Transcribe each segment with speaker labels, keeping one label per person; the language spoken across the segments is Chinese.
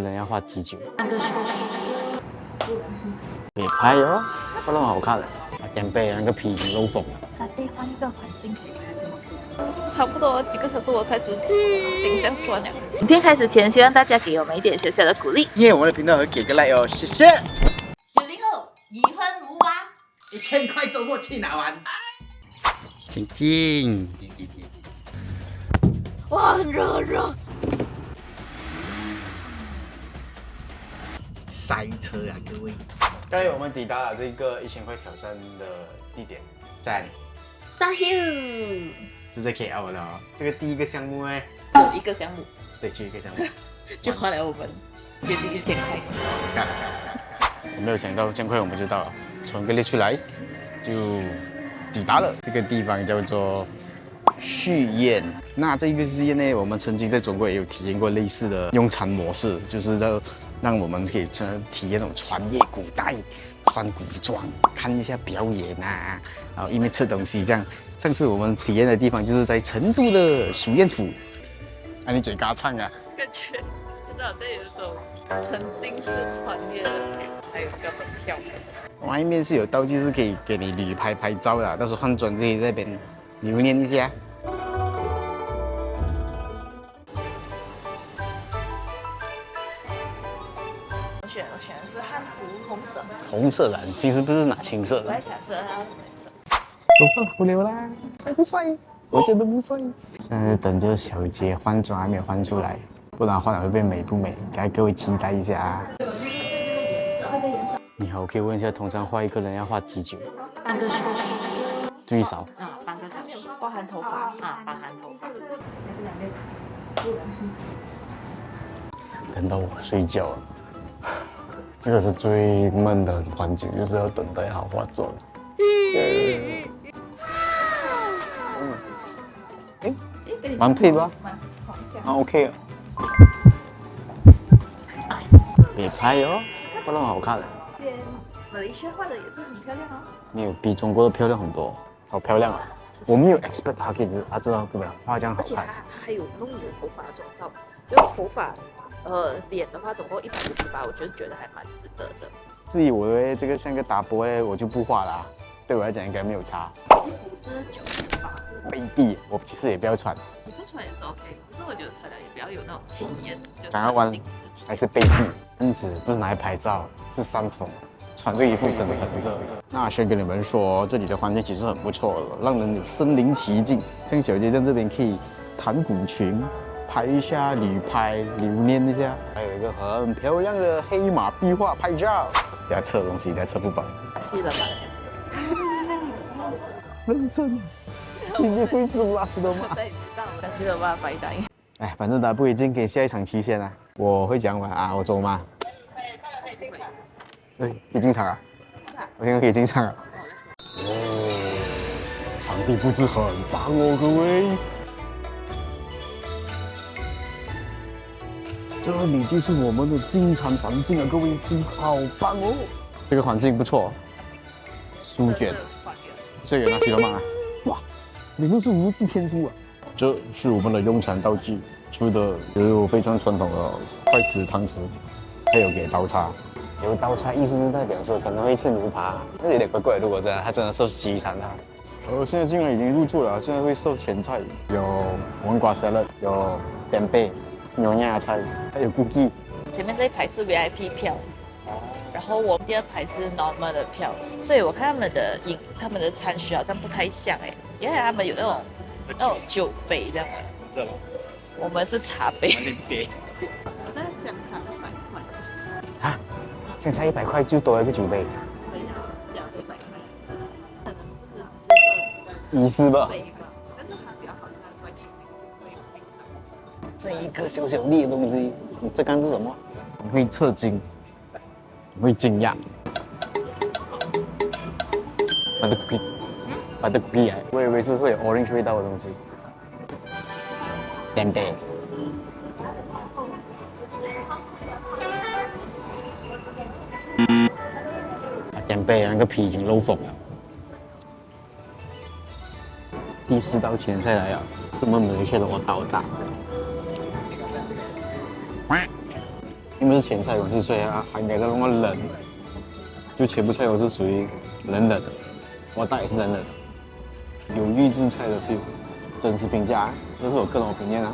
Speaker 1: 個人要畫幾久？別拍哦，不那麼好看了。點背那個皮已經漏風了。
Speaker 2: 沙爹換一個環境可以看這麼酷。
Speaker 3: 差不多幾個小時，我開始頸項酸了。
Speaker 2: 影片開始前，希望大家給我們一點小小的鼓勵。
Speaker 1: 我們的頻道會給個 like 哦，謝謝。
Speaker 2: 90後已婚無娃
Speaker 4: ，1000塊周末去哪玩？
Speaker 1: 靜靜。
Speaker 2: 哇，很熱很熱。
Speaker 4: 塞車啊，各位！
Speaker 1: 刚才我們抵達了這個1000塊挑戰的地點，在哪裡？
Speaker 2: 沙丘。
Speaker 1: 就在 KL 的哦。這個第一個項目呢，
Speaker 2: 只有一個項目。
Speaker 1: 對，就一個項目，
Speaker 2: 就花了我們接近1000塊。
Speaker 1: 我沒有想到這樣快我們就到了，從個列出來就抵達了這個地方，叫做旭宴。那這個旭宴呢，我們曾經在中國也有體驗過類似的用餐模式，就是讓我們可以體驗那種穿越古代、穿古裝，看一下表演啊，然後一面吃東西這樣。上次我們體驗的地方就是在成都的蜀宴府。啊，你嘴嘎唱啊？
Speaker 3: 感觉真的好像有一种沉浸式穿越的 feel， 还有一個門票。
Speaker 1: 外面是有道具是可以給你旅拍照的，到時候換裝可以在那邊留念一下。
Speaker 3: 我選的是漢服紅色。
Speaker 1: 紅色的，你平時不是拿青色的？
Speaker 3: 我還想着它要什麼顏色。
Speaker 1: 我放不了啦，帥不帥？我覺得不帥。現在等着小姐換裝還沒有換出來，不然換了會變美不美？給各位期待一下啊。你好，我可以問一下，通常畫一個人要畫幾久？
Speaker 2: 半個小時。
Speaker 1: 最少？
Speaker 2: 半個小時，
Speaker 3: 包含頭髮包含頭髮。
Speaker 1: 等到我睡覺了，這個是最悶的環境，就是要等待好畫作了。蠻配吧？啊 OK 了。別拍哦，不那麼好看了。
Speaker 3: 馬來西亞畫的也是很漂亮哦。
Speaker 1: 沒有比中國的漂亮很多，好漂亮啊！我沒有 expect 他可以，他知道根本畫這樣好
Speaker 3: 而且
Speaker 1: 看。
Speaker 3: 他還有弄你的頭髮的妝造，就頭髮，臉的話總共158，我觉得還蠻值得的。
Speaker 1: 至於我的這個像個打波呢，我就不畫啦，對我來講應該沒有差。
Speaker 3: 衣服是98。
Speaker 1: baby，我其實也不要穿。
Speaker 3: 你不穿也是 OK，只是我覺得穿了也不要有那種體驗。
Speaker 1: 想要玩還是 baby， 樣子不是拿來拍照，是扇風。穿這個衣服真的很熱。那先跟你們說，這裡的環境其實很不錯的，讓人有身臨其境。像小姐在這邊可以彈古琴，拍一下旅拍，留念一下。還有一個很漂亮的黑馬壁畫拍照。等下吃的東西，等下吃不飽。
Speaker 3: 是的吧？
Speaker 1: 認真，你們會是拉絲的嗎？
Speaker 3: 我知道，但是的話白帶。
Speaker 1: 哎，反正打不已經給下一場期限了。我會講完啊，我走嗎？對，可以進場啊！我現在可以進場了。哦，場地布置很棒哦，各位。這裡就是我們的進場環境啊，各位，真好棒哦！這個環境不錯。書卷，所以有拿西罗曼啊！哇，裡面是無字天書啊！這是我們的用餐道具，出的有非常傳統的筷子、湯匙，還有給刀叉。有刀叉，意思是代表說可能會吃牛扒，那有點怪怪。如果这樣，他真的受西餐他。現在竟然已經入住了，現在會售前菜，有黃瓜沙律，有扁貝，有亞菜，還有 cookie。
Speaker 3: 前面這一排是 VIP 票，然後我們第二排是 normal 的票，所以我看他们的餐序好像不太像哎，因為他們有那種酒杯這樣的。是嗎？我們是茶杯。我在想茶100塊。
Speaker 1: 啊？现在100塊就多一個酒杯，
Speaker 3: 所以要加100塊，可能是
Speaker 1: 意思吧？
Speaker 3: 但是它比較好吃，它在前面。
Speaker 1: 這一個小小粒的東西，你在幹是什麼？你會測驚，你會驚訝。把的 cookie，把的 cookie 我以為是會有 orange 味道的東西。扁貝。扁貝那個皮已經漏風了。第4道前菜來了，是我們馬來西亞的瓦達瓦達。因為是前菜關係，所以還應該在弄個冷，就全部菜都是屬於冷冷的，我大也是冷冷的，有預制菜的 feel。真實評價，這是我個人評價啊，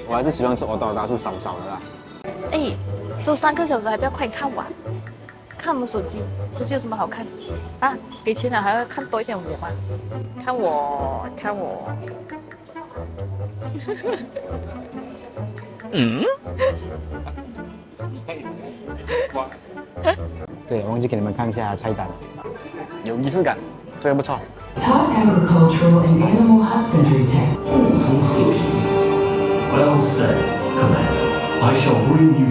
Speaker 1: 我還是希望吃歐刀是少少的啦。
Speaker 3: 哎，只有3個小時，還不要快點看完？看我們手機，手機有什麼好看啊？給錢了還要看多一點我嗎？看我，看我。
Speaker 1: 嗯？对，忘記給你們看一下菜單，有儀式感，這個不錯。
Speaker 5: Top agricultural and animal husbandry tech. 互通和平。Well said, Commander. I shall bring you.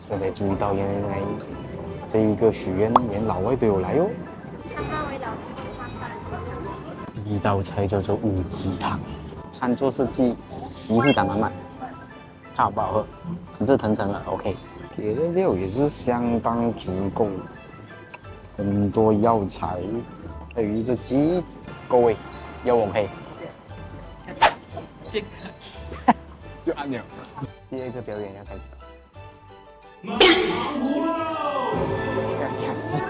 Speaker 1: 現在注意到原來這一個許願連老外都有來哦。第一道菜叫做烏雞湯，餐桌設計儀式感滿滿，看好不好喝？熱騰騰的 ，OK。給的料也是相當足夠，很多藥材，還有一隻雞，夠味，要我配。
Speaker 2: 健康。
Speaker 1: 就按鈕。第二個表演要開始。開始。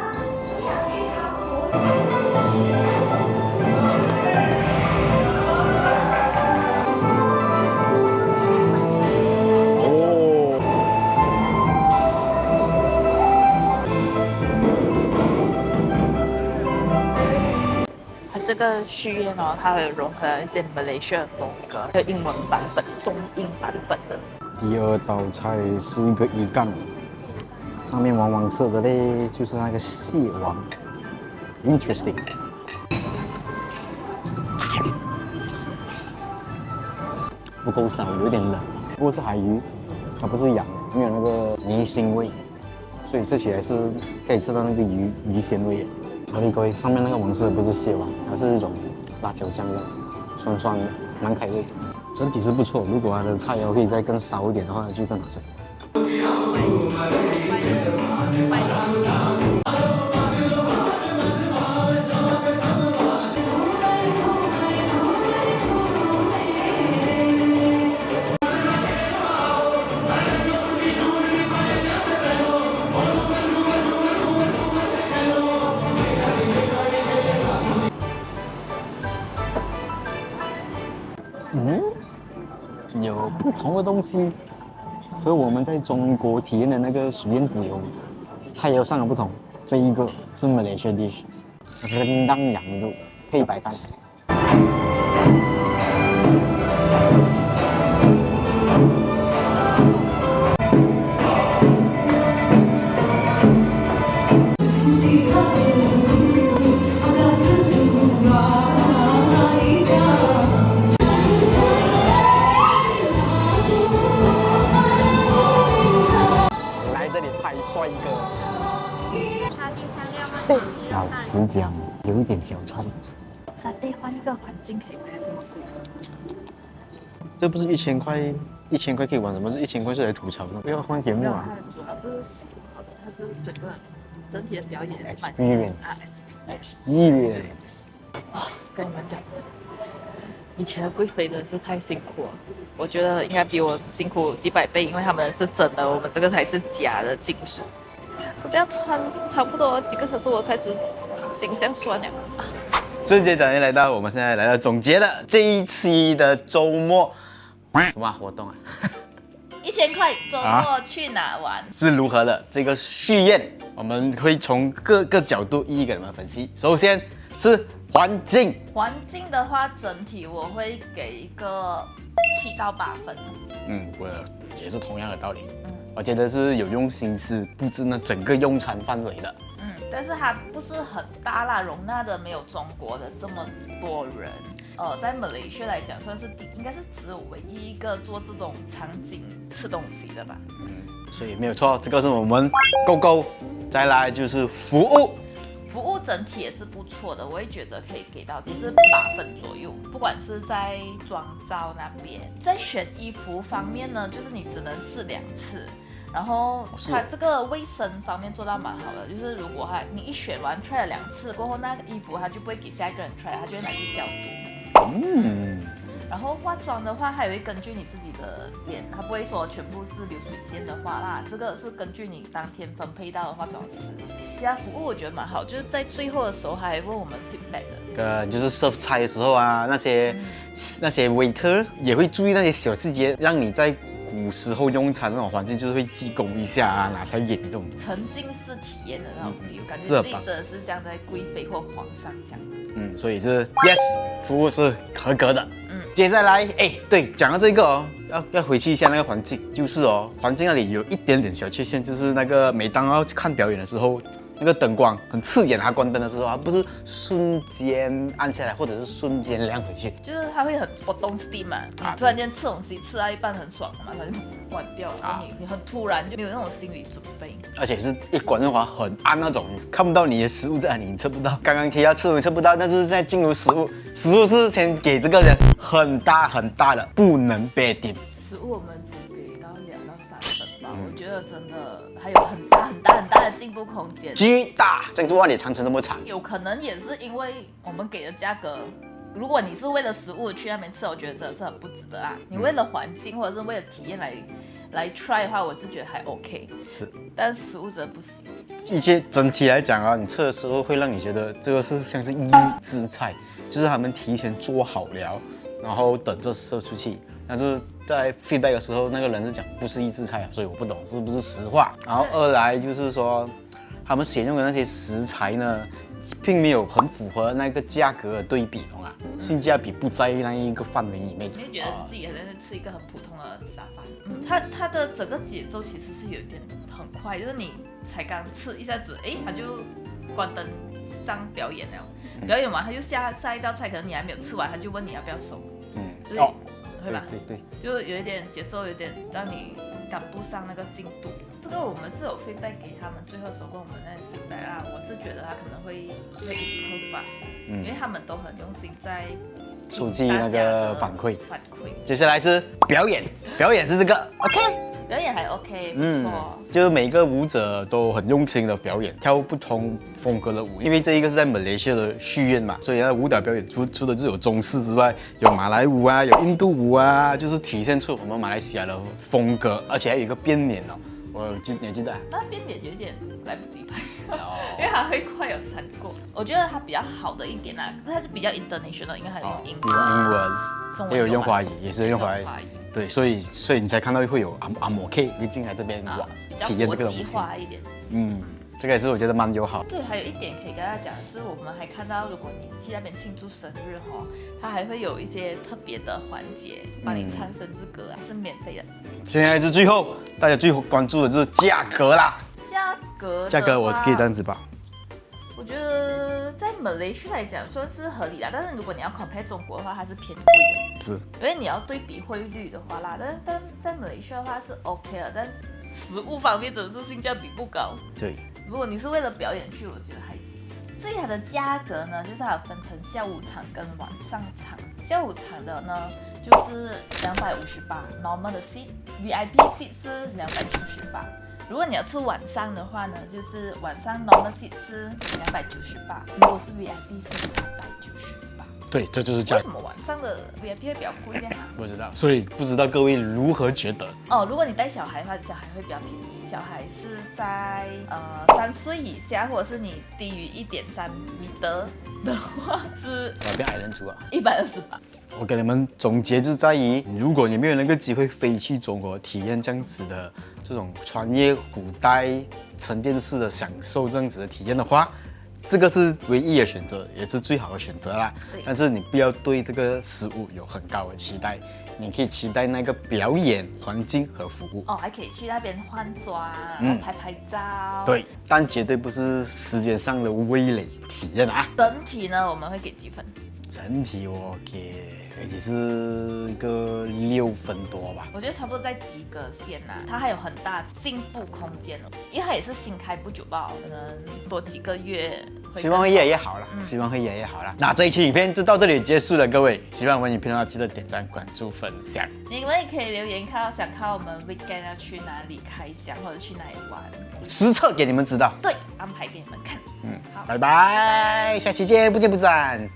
Speaker 3: 这個續宴哦，它會融合一些馬來西亞風格，還有英文版本、中英版本的。
Speaker 1: 第二道菜是一個魚乾，上面黃黃色的嘞，就是那個蟹黃 ，interesting。不夠少，有點冷。不過是海魚，它不是羊，沒有那個魚腥味，所以吃起來是可以吃到那個魚鮮味。所以各位，上面那個黃色不是蟹黃，它是一種辣椒醬的，酸酸的，蠻開胃。整體是不錯，如果它的菜可以再更少一點的話，就更好吃。有不同的東西，和我們在中國體驗的那個許願福有菜肴上的不同。這一個是 Malaysia dish， rendang 羊肉配白飯。老實講，有一點小臭。
Speaker 3: 沙爹換一個環境可以賣這麼貴？
Speaker 1: 這不是1000塊可以玩什麼？是1000塊是來吐槽的，不要換題目啊！
Speaker 3: 主要不是喜好的，它是整體的表演
Speaker 1: experience。
Speaker 3: 跟你們講，以前的貴妃真的是太辛苦了，我覺得應該比我辛苦幾百倍，因為他們是真的，我們這個才是假的金屬。我這樣穿差不多幾個小時，我開始頸項酸了。
Speaker 1: 瞬間轉移來到我們現在來到總結的這一期的周末什麼活動啊
Speaker 3: ？1000塊周末去哪玩？
Speaker 1: 是如何的？這個續宴，我們會從各個角度一一給你們分析。首先是環境，
Speaker 3: 環境的話，整體我會給一個7到8分。
Speaker 1: 我也是同樣的道理。我覺得是有用心思布置那整個用餐範圍的。
Speaker 3: 但是它不是很大啦，容納的沒有中國的這麼多人。在馬來西亞來講，算是應該是只有唯一一個做這種場景吃東西的吧。
Speaker 1: 所以沒有錯，這個是我們勾勾。再來就是服務。
Speaker 3: 服務整體也是不錯的，我也覺得可以給到也是8分左右。不管是在妝造那邊，在選衣服方面呢，就是你只能試2次。然後它這個衛生方面做到蠻好的，就是如果你一選完 try 了2次過後，那個衣服它就不會給下一個人 try，它就會拿去消毒。然後化妝的話，它也會根據你自己的臉，它不會說全部是流水線的化啦，這個是根據你當天分配到的化妝師。其他服務我覺得蠻好，就是在最後的時候還問我們 feedback 的。
Speaker 1: 就是 serve 菜的時候啊，那些 waiter 也會注意那些小細節，讓你在古時候用餐那種環境，就是會技工一下啊，拿出來演這種
Speaker 3: 沉浸式體驗的那種 feel，感觉自己真的是像在貴妃或皇上這樣。
Speaker 1: 所以是 yes， 服務是合格的。接下來對，講到這個哦，要回去一下那個環境，就是哦，環境那裡有一點點小缺陷，就是那個每當要看表演的時候，那個燈光很刺眼，它關燈的時候，它不是瞬間按下來，或者是瞬間亮回去，
Speaker 3: 就是它会很波動 steam 嘛，你突然間吃東西吃到一半很爽嘛，它就關掉了，你很突然就沒有那種心理準備，而且
Speaker 1: 是一關的話很暗那種，看不到你的食物在哪裡，你测不到。刚刚提到吃东西測不到，但是在進入食物是先給這個人很大很大的不能 bad team。
Speaker 3: 食物我們只給到2到3分吧，我覺得真的還有很大的進步空間，
Speaker 1: 巨大。这个万里長城這麼長，
Speaker 3: 有可能也是因為我們給的價格，如果你是為了食物去那邊吃，我覺得真的是很不值得啊。你為了環境或者是為了體驗來 try 的話，我是覺得還 OK。是，但是食物真的不行。
Speaker 1: 一切整體來講啊，你吃的時候會讓你覺得這個是像是預製菜，就是他們提前做好了，然後等着射出去。但是在 feedback 的時候，那個人是講不是預製菜，所以我不懂是不是實話。然後二來就是說，他們選用的那些食材呢，並沒有很符合那個價格的對比，懂嗎？性價比不在那一個範圍裡面。
Speaker 3: 你會覺得自己好像在吃一個很普通的雜飯。它的整個節奏其實是有點很快，就是你才剛吃一下子，它就關燈上表演了。表演完他就下一道菜，可能你還沒有吃完，他就問你要不要收。所以會吧？對，就有一點節奏，有點讓你趕不上那個進度。這個我們是有 feedback 給他們，最後收過我們那 feedback 啦。我是覺得他可能會 improve 吧，因為他們都很用心在
Speaker 1: 收集那個反饋。接下來是表演是這個 OK。
Speaker 3: 表演還 OK，不錯。
Speaker 1: 就是每個舞者都很用心的表演，跳不同風格的舞。因為這一個是在馬來西亞的戲院嘛，所以那舞蹈表演除了就有中式之外，有馬來舞啊，有印度舞啊，就是體現出我們馬來西亞的風格，而且還有一個變臉哦。你記得？
Speaker 3: 那變臉有一點來不及拍，因為它會快有閃過。我覺得它比較好的一點啊，它是比較 international， 應該還有用英文，
Speaker 1: 也有用華語，也是用華語。對，所以你才看到會有阿摩 K 會進來這邊體驗這個東西，比較國際化一點。這個也是我覺得蠻友好。對，還有一點可以跟大家講的是，我們還看到，如果你去那邊慶祝生日它還會有一些特別的環節，幫你唱生日歌啊，是免費的。現在是最後，大家最關注的就是價格啦。價格我可以這樣子吧。我覺得在馬來西亞來講算是合理啦，但是如果你要 compare 中國的話，它是偏貴的。是，因為你要對比匯率的話啦，但在馬來西亞的話是 OK 的，但食物方面真的是性價比不高。對，如果你是為了表演去，我覺得還行。至於它的價格呢，就是它有分成下午場跟晚上場。下午場的呢就是258，normal 的 seat，VIP seat 是298。如果你要吃晚上的話呢，就是晚上 normal seat 是298，如果是 VIP 是398。对，這就是價格。為什麼晚上的 VIP 會比較貴呢？不知道，所以不知道各位如何覺得？如果你帶小孩的話，小孩會比較便宜。小孩是在3歲以下，或者是你低於1.3米的話是。我變矮人族啊！128。我給你們總結就在於，如果你沒有那個機會飛去中國體驗這樣子的這種穿越古代沉澱式的享受這樣子的體驗的話，這個是唯一的選擇，也是最好的選擇啦。但是你不要對這個食物有很高的期待，你可以期待那個表演環境和服務。還可以去那邊換裝，拍照。對，但絕對不是時間上的味蕾體驗啊。整體呢，我們會給幾分？整體我給也是一個6分多吧，我覺得差不多在及格線吶，它還有很大進步空間哦，因為它也是新開不久吧，可能多幾個月，希望會越來越好了，希望會越來越好了。那這一期影片就到這裡結束了，各位，喜歡我們影片的話記得點讚、關注、分享。你們也可以留言想看我們 weekend 要去哪裡開箱或者去哪裡玩，實測給你們知道，對，安排給你們看。好，拜拜，下期見，不見不散。